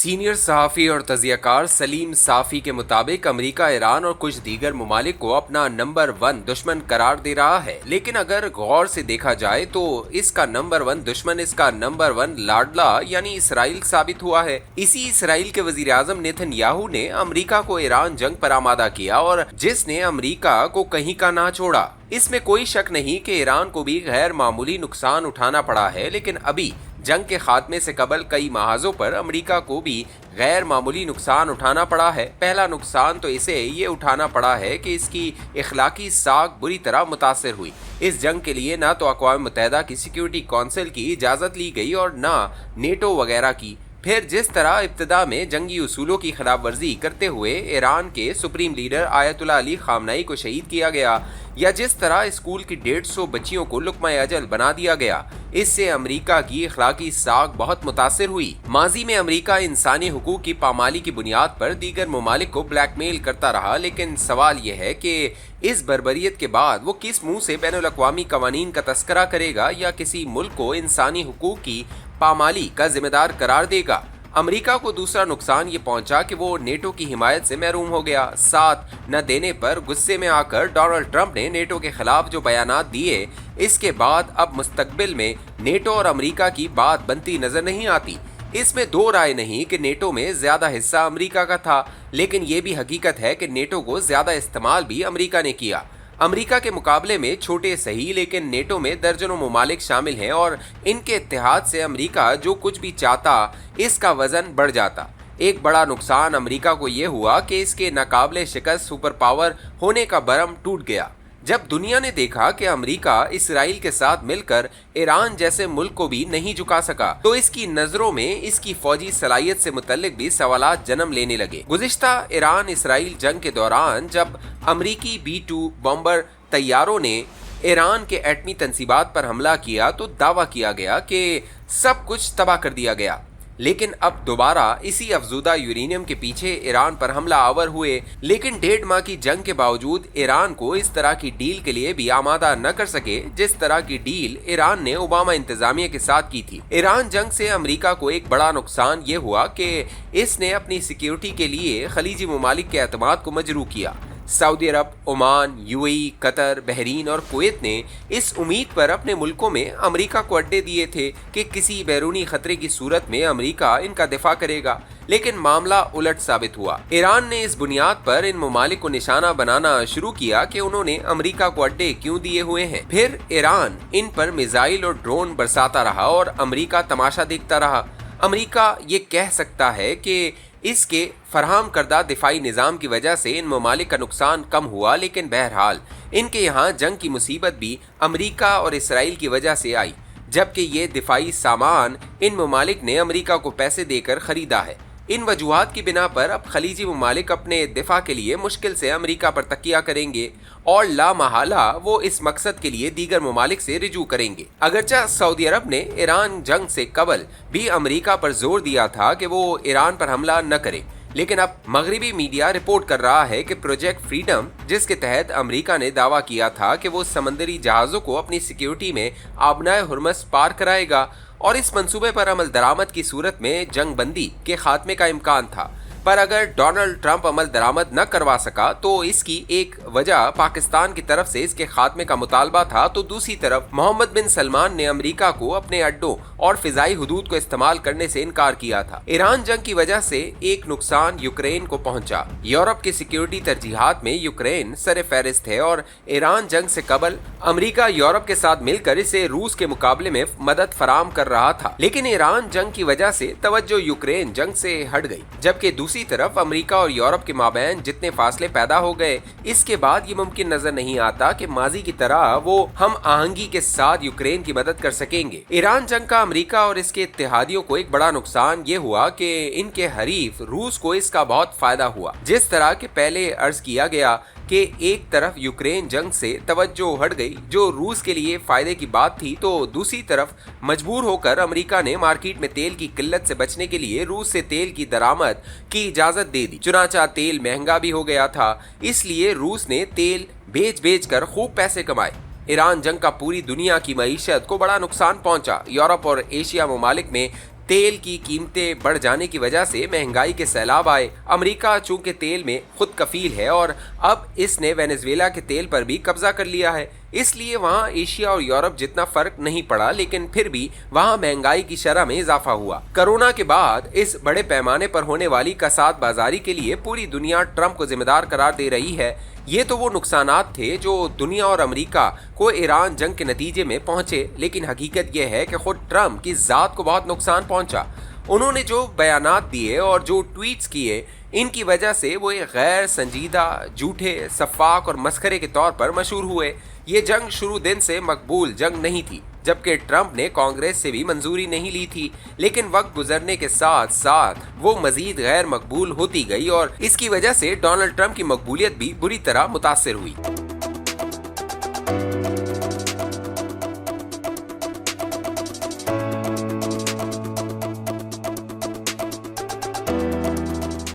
Senior सहाफ़ी और तज़ियाकार सलीम साफ़ी के मुताबिक अमेरिका ईरान और कुछ दीगर ममालिक को अपना नंबर 1 दुश्मन करार दे रहा है, लेकिन अगर गौर से देखा जाए तो इसका नंबर 1 दुश्मन इसका नंबर 1 लाडला यानी इसराइल साबित हुआ है। इसी इसराइल के वज़ीर आज़म नेतन्याहू ने अमेरिका को ईरान जंग पर आमादा किया और जिसने अमेरिका को कहीं का ना छोड़ा। इसमें कोई शक नहीं कि ईरान को भी गैर मामूली नुकसान उठाना पड़ा है, लेकिन अभी जंग के खात्मे से कबल कई महाजों पर अमेरिका को भी गैर मामूली नुकसान उठाना पड़ा है। पहला नुकसान तो इसे ये उठाना पड़ा है कि इसकी इखलाकी साख बुरी तरह मुतासर हुई। इस जंग के लिए ना तो अक़वाम मुत्तहिदा की सिक्योरिटी काउंसिल की इजाज़त ली गई और ना नेटो वगैरह की। फिर जिस तरह इब्तिदा में जंगी उसूलों की खिलाफ वर्जी करते हुए ईरान के supreme leader Ayatollah Ali Khamenei को शहीद किया गया, या जिस तरह स्कूल की 150 बच्चियों को लुक़्मा अजल बना दिया गया, इससे अमेरिका की अखलाकी साख बहुत मुतासिर हुई। माजी में अमेरिका इंसानी हुकूक की पामाली की बुनियाद पर दीगर ममालिक को ब्लैकमेल करता रहा, लेकिन सवाल यह है कि इस बर्बरियत के बाद वो किस मुंह से बैनुल अक़वामी कवानीन का तस्करा करेगा या किसी मुल्क को इंसानी हुकूक की पामाली का जिम्मेदार करार देगा। अमेरिका को दूसरा नुकसान ये पहुंचा कि वो नेटो की हिमायत से महरूम हो गया। साथ न देने पर गुस्से में आकर डोनाल्ड ट्रंप ने नेटो के खिलाफ जो बयानात दिए, इसके बाद अब मुस्तकबिल में नेटो और अमेरिका की बात बनती नजर नहीं आती। इसमें दो राय नहीं कि नेटो में ज्यादा हिस्सा अमेरिका का था, लेकिन ये भी हकीकत है कि नेटो को ज्यादा इस्तेमाल भी अमेरिका ने किया। अमेरिका के मुकाबले में छोटे सही, लेकिन नेटो में दर्जनों ममालिक शामिल हैं और इनके इत्तेहाद से अमेरिका जो कुछ भी चाहता इसका वजन बढ़ जाता। एक बड़ा नुकसान अमेरिका को यह हुआ कि इसके नाकाबिले शिकस्त सुपर पावर होने का भरम टूट गया। जब दुनिया ने देखा कि अमेरिका इसराइल के साथ मिलकर ईरान जैसे मुल्क को भी नहीं झुका सका, तो इसकी नजरों में इसकी फौजी सलाहियत से मुतल्लिक भी सवालात जन्म लेने लगे। गुज़िश्ता ईरान इसराइल जंग के दौरान जब अमेरिकी B-2 बॉम्बर तैयारों ने ईरान के एटमी तंसीबात पर हमला किया तो दावा किया गया कि सब कुछ तबाह कर दिया गया, लेकिन अब दोबारा इसी अफजूदा यूरेनियम के पीछे ईरान पर हमला आवर हुए। लेकिन 1.5 माह की जंग के बावजूद ईरान को इस तरह की डील के लिए भी आमादा न कर सके जिस तरह की डील ईरान ने ओबामा इंतजामिया के साथ की थी। ईरान जंग से अमेरिका को एक बड़ा नुकसान ये हुआ कि इसने अपनी सिक्योरिटी के लिए खलीजी ममालिक के एतमाद को मजरू किया। सऊदी अरब, ओमान, UAE, कतर, बहरीन और कुवैत ने इस उम्मीद पर अपने मुल्कों में अमेरिका को अड्डे दिए थे कि किसी बैरूनी खतरे की सूरत में अमेरिका इनका दिफा करेगा, लेकिन मामला उलट साबित हुआ। ईरान ने इस बुनियाद पर इन ममालिक को निशाना बनाना शुरू किया कि उन्होंने अमेरिका को अड्डे क्यों दिए हुए हैं। फिर ईरान इन पर मिसाइल और ड्रोन बरसाता रहा और अमेरिका तमाशा देखता रहा। अमेरिका ये कह सकता है कि इसके फराहम करदा दिफाई निज़ाम की वजह से इन ममालिक का नुकसान कम हुआ, लेकिन बहरहाल इनके यहाँ जंग की मुसीबत भी अमेरिका और इसराइल की वजह से आई, जबकि ये दिफाई सामान इन ममालिक ने अमेरिका को पैसे देकर खरीदा है। इन वजूहात की बिना पर अब खलीजी ममालिक अपने दिफा के लिए मुश्किल से अमेरिका पर तकिया करेंगे और ला महाला वो इस मकसद के लिए दीगर ममालिक से रिजू करेंगे। अगरचे सऊदी अरब ने ईरान जंग से कबल भी अमेरिका पर जोर दिया था कि वो ईरान पर हमला न करे, लेकिन अब मगरिबी मीडिया रिपोर्ट कर रहा है कि प्रोजेक्ट फ्रीडम, जिसके तहत अमेरिका ने दावा किया था कि वो समंदरी जहाज़ों को अपनी सिक्योरिटी में आबनाए हुर्मस पार कराएगा, और इस मंसूबे पर अमल दरामद की सूरत में जंग बंदी के खात्मे का इम्कान था। पर अगर डोनाल्ड ट्रंप अमल दरामद न करवा सका तो इसकी एक वजह पाकिस्तान की तरफ से इसके खात्मे का मुतालबा था, तो दूसरी तरफ मोहम्मद बिन सलमान ने अमेरिका को अपने अड्डों और फिजाई हुदूद को इस्तेमाल करने से इनकार किया था। ईरान जंग की वजह से एक नुकसान यूक्रेन को पहुंचा। यूरोप की सिक्योरिटी तरजीहात में यूक्रेन सर फहरिस्त है और ईरान जंग से कबल अमेरिका यूरोप के साथ मिलकर इसे रूस के मुकाबले में मदद फराम कर रहा था, लेकिन ईरान जंग की वजह से तवज्जो यूक्रेन जंग से हट गई। जबकि दूसरी तरफ अमेरिका और यूरोप के माबैन जितने फासले पैदा हो गए, इसके बाद ये मुमकिन नजर नहीं आता कि माजी की तरह वो हम आहंगी के साथ यूक्रेन की मदद कर सकेंगे। ईरान जंग का अमेरिका और इसके इत्तेहादियों को एक बड़ा नुकसान ये हुआ कि इनके हरीफ रूस को इसका बहुत फायदा हुआ। जिस तरह के पहले अर्ज किया गया कि एक तरफ यूक्रेन जंग से तवज्जो हट गई जो रूस के लिए फायदे की बात थी, तो दूसरी तरफ मजबूर होकर अमेरिका ने मार्केट में तेल की किल्लत से बचने के लिए रूस से तेल की दरामद की इजाजत दे दी। चुनाचा तेल महंगा भी हो गया था, इसलिए रूस ने तेल बेच कर खूब पैसे कमाए। ईरान जंग का पूरी दुनिया की मईशत को बड़ा नुकसान पहुंचा। यूरोप और एशिया ममालिक में तेल की कीमतें बढ़ जाने की वजह से महंगाई के सैलाब आए। अमेरिका चूंकि तेल में खुद कफील है और अब इसने वेनेजुएला के तेल पर भी कब्जा कर लिया है, इसलिए वहां एशिया और यूरोप जितना फर्क नहीं पड़ा, लेकिन फिर भी वहां महंगाई की शरह में इजाफा हुआ। कोरोना के बाद इस बड़े पैमाने पर होने वाली कसाद बाजारी के लिए पूरी दुनिया ट्रंप को जिम्मेदार करार दे रही है। ये तो वो नुकसानात थे जो दुनिया और अमेरिका को ईरान जंग के नतीजे में पहुंचे, लेकिन हकीकत यह है कि खुद ट्रंप की जात को बहुत नुकसान पहुंचा। उन्होंने जो बयानात दिए और जो ट्वीट्स किए, इनकी वजह से वो एक गैर संजीदा, झूठे, सफाक और मस्खरे के तौर पर मशहूर हुए। ये जंग शुरू दिन से मकबूल जंग नहीं थी, जबकि ट्रंप ने कांग्रेस से भी मंजूरी नहीं ली थी, लेकिन वक्त गुजरने के साथ साथ वो मजीद गैर मकबूल होती गई और इसकी वजह से डोनाल्ड ट्रंप की मकबूलियत भी बुरी तरह मुतासिर हुई।